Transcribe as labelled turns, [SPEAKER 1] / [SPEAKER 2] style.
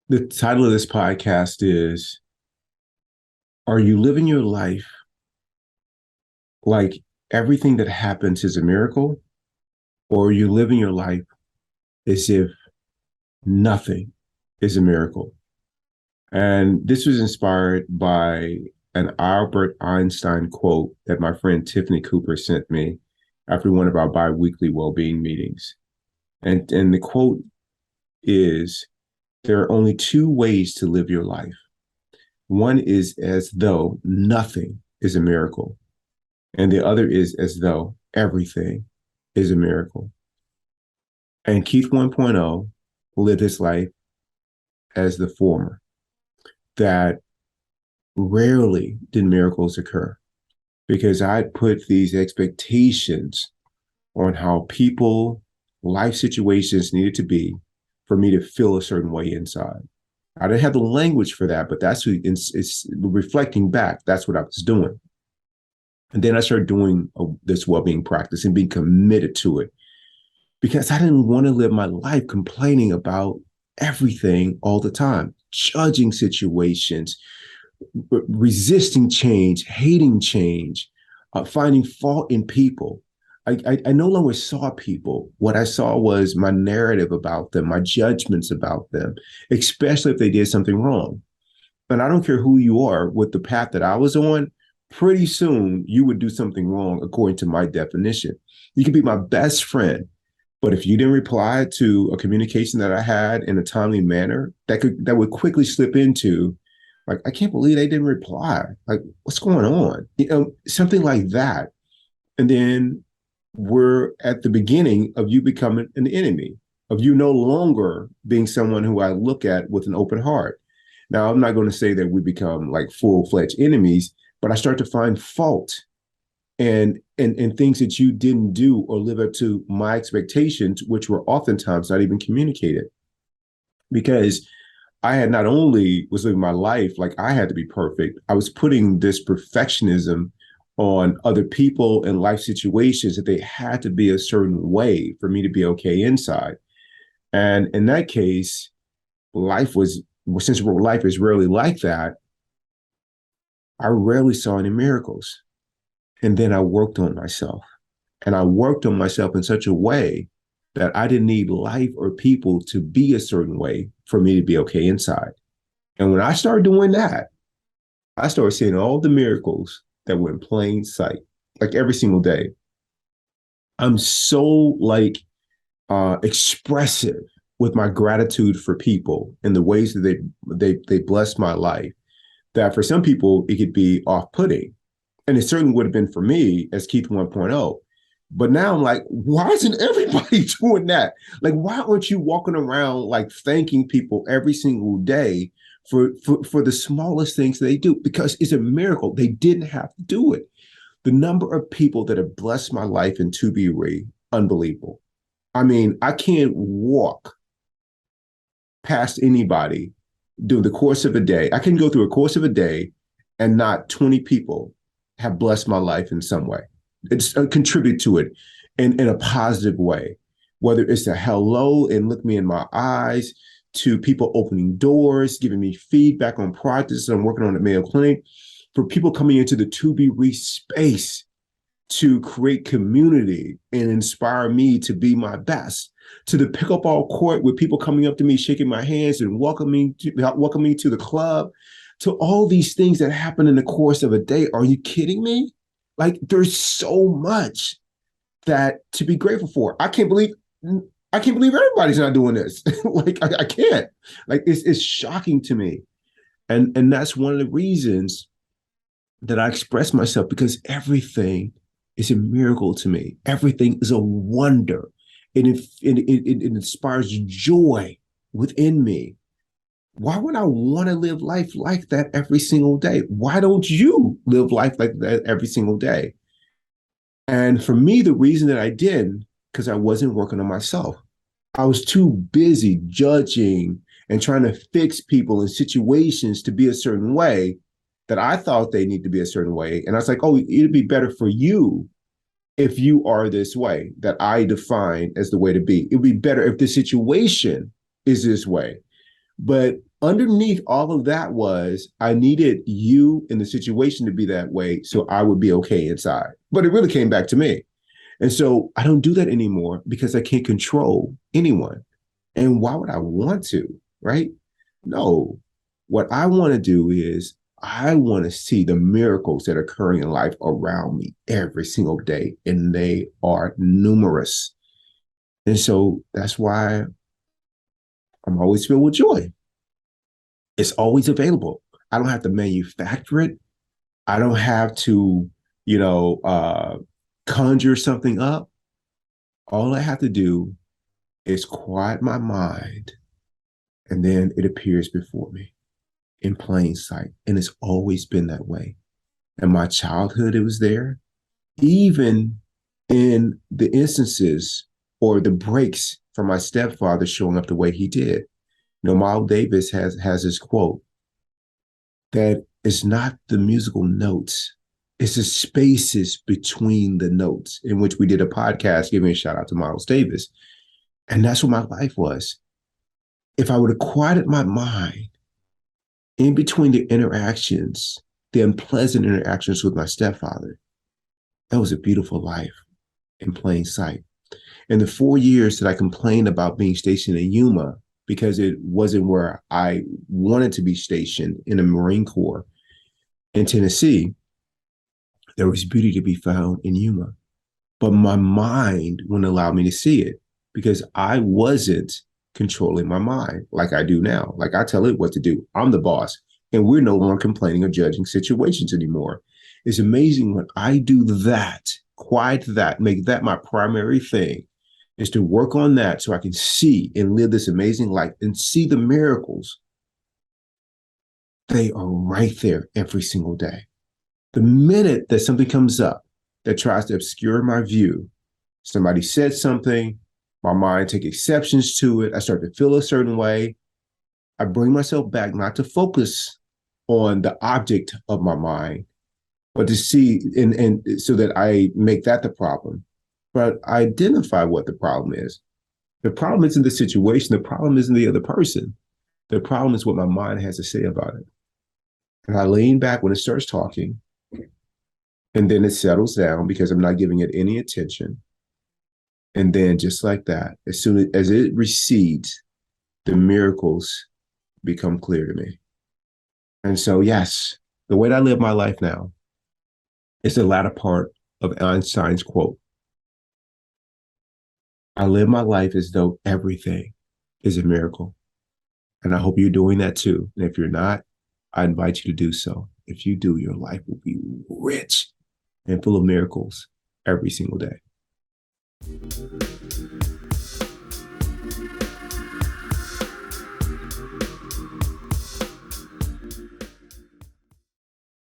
[SPEAKER 1] The title of this podcast is Are You Living Your Life Like Everything That Happens is a Miracle? Or are you living your life as if nothing is a miracle? And this was inspired by an Albert Einstein quote that my friend Tiffany Cooper sent me after one of our biweekly well-being meetings. And the quote is, there are only two ways to live your life. One is as though nothing is a miracle, and the other is as though everything is a miracle. And Keith 1.0 lived his life as the former, that rarely did miracles occur because I put these expectations on how people, life situations needed to be for me to feel a certain way inside. I didn't have the language for that, but that's what it's reflecting back. That's what I was doing. And then I started doing this well-being practice and being committed to it because I didn't want to live my life complaining about everything all the time, judging situations, resisting change, hating change, finding fault in people. I no longer saw people. What I saw was my narrative about them, my judgments about them, especially if they did something wrong. And I don't care who you are with the path that I was on, pretty soon you would do something wrong according to my definition. You could be my best friend, but if you didn't reply to a communication that I had in a timely manner, that would quickly slip into like, I can't believe they didn't reply. Like, what's going on? Something like that. And then we're at the beginning of you becoming an enemy, of you no longer being someone who I look at with an open heart. Now, I'm not going to say that we become like full-fledged enemies, but I start to find fault and things that you didn't do or live up to my expectations, which were oftentimes not even communicated. Because I had not only was living my life like I had to be perfect, I was putting this perfectionism on other people and life situations that they had to be a certain way for me to be okay inside. And in that case, life was, since life is rarely like that, I rarely saw any miracles. And then I worked on myself. And I worked on myself in such a way that I didn't need life or people to be a certain way for me to be okay inside. And when I started doing that, I started seeing all the miracles that were in plain sight, like every single day. I'm so like expressive with my gratitude for people and the ways that they bless my life that for some people it could be off-putting. And it certainly would have been for me as Keith 1.0. But now I'm like, why isn't everybody doing that? Like, why aren't you walking around like thanking people every single day for the smallest things they do? Because it's a miracle. They didn't have to do it. The number of people that have blessed my life in ToBeRe, unbelievable. I mean, I can't walk past anybody during the course of a day. I can go through a course of a day and not 20 people have blessed my life in some way. It's contribute to it in a positive way, whether it's a hello and look me in my eyes, to people opening doors, giving me feedback on projects I'm working on at Mayo Clinic, for people coming into the ToBeRe space to create community and inspire me to be my best, to the pickleball court with people coming up to me, shaking my hands and welcoming me to the club, to all these things that happen in the course of a day. Are you kidding me? Like, there's so much that to be grateful for. I can't believe everybody's not doing this. Like, I can't. Like, it's shocking to me. And that's one of the reasons that I express myself, because everything is a miracle to me. Everything is a wonder. It inspires joy within me. Why would I want to live life like that every single day? Why don't you live life like that every single day? And for me, the reason that I didn't, because I wasn't working on myself. I was too busy judging and trying to fix people and situations to be a certain way that I thought they need to be a certain way. And I was like, oh, it'd be better for you if you are this way that I define as the way to be. It'd be better if the situation is this way. But underneath all of that was I needed you in the situation to be that way so I would be okay inside. But it really came back to me. And so I don't do that anymore because I can't control anyone. And why would I want to? Right? No. What I want to do is I want to see the miracles that are occurring in life around me every single day. And they are numerous. And so that's why I'm always filled with joy. It's always available. I don't have to manufacture it. I don't have to, you know, conjure something up. All I have to do is quiet my mind, and then it appears before me in plain sight. And it's always been that way. In my childhood, it was there. Even in the instances or the breaks from my stepfather showing up the way he did. You know, Miles Davis has this quote that it's not the musical notes, it's the spaces between the notes, in which we did a podcast giving a shout out to Miles Davis. And that's what my life was. If I would have quieted my mind in between the interactions, the unpleasant interactions with my stepfather, that was a beautiful life in plain sight. In the 4 years that I complained about being stationed in Yuma because it wasn't where I wanted to be stationed in the Marine Corps in Tennessee, there was beauty to be found in Yuma. But my mind wouldn't allow me to see it because I wasn't controlling my mind like I do now. Like I tell it what to do. I'm the boss. And we're no longer complaining or judging situations anymore. It's amazing when I do that, quiet that, make that my primary thing, is to work on that so I can see and live this amazing life and see the miracles. They are right there every single day. The minute that something comes up that tries to obscure my view, somebody said something, my mind take exceptions to it, I start to feel a certain way, I bring myself back not to focus on the object of my mind, but to see and so that I make that the problem. But I identify what the problem is. The problem isn't the situation, the problem isn't the other person. The problem is what my mind has to say about it. And I lean back when it starts talking, and then it settles down because I'm not giving it any attention. And then just like that, as soon as it recedes, the miracles become clear to me. And so, yes, the way that I live my life now is the latter part of Einstein's quote. I live my life as though everything is a miracle. And I hope you're doing that too. And if you're not, I invite you to do so. If you do, your life will be rich and full of miracles every single day.